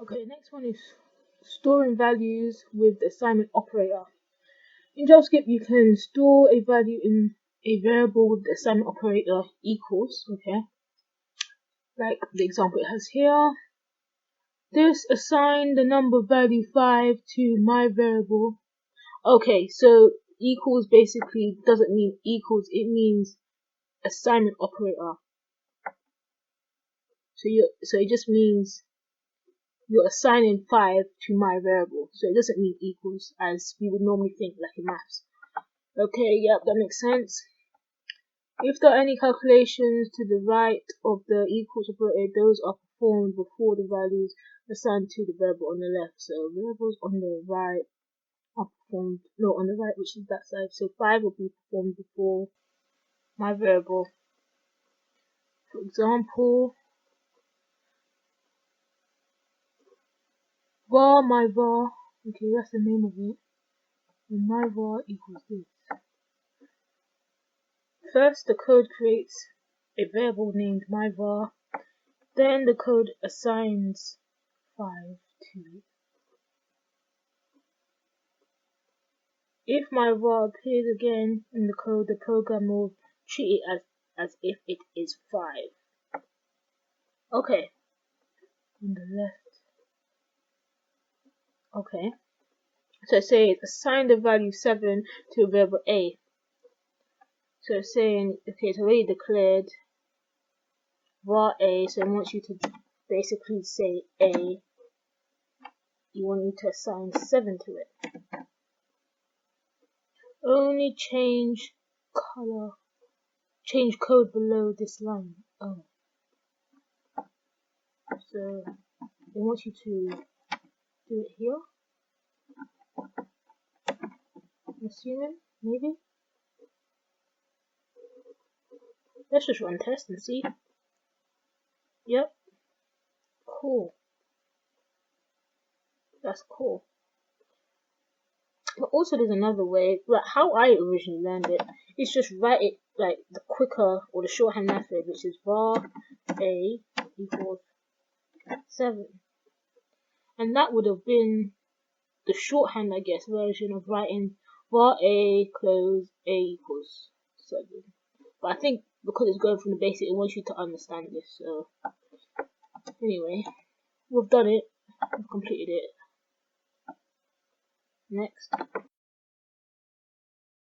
Okay, next one is storing values with the assignment operator. In JavaScript, you can store a value in a variable with the assignment operator equals, okay? Like the example it has here. This assign the number value 5 to my variable. Okay, so equals basically doesn't mean equals, it means assignment operator. So it just means you're assigning 5 to my variable. So it doesn't mean equals as we would normally think like in maths. Okay, yep, that makes sense. If there are any calculations to the right of the equals operator, those are performed before the values assigned to the variable on the left. So variables on the right are performed, no, on the right, which is that side. So 5 will be performed before my variable. For example, var my var, okay, that's the name of it, and my var equals this. First, the code creates a variable named myvar, then the code assigns 5 to it. If myvar appears again in the code, the program will treat it as if it is 5. Okay, on the left. Okay, so it says assign the value 7 to a variable a. So it's saying, okay, it's already declared var a, so it wants you to basically say a. You want you to assign 7 to it. Only change color, change code below this line. Oh, so they want you to do it here. I'm assuming, maybe. Let's just run test and see. Yep. Cool. That's cool. But also there's another way, like how I originally learned it, is just write it like the quicker or the shorthand method, which is var a equals 7. And that would have been the shorthand, I guess, version of writing var a close a equals 7. But I think because it's going from the basic, it wants you to understand this. So anyway, we've done it. We've completed it. Next.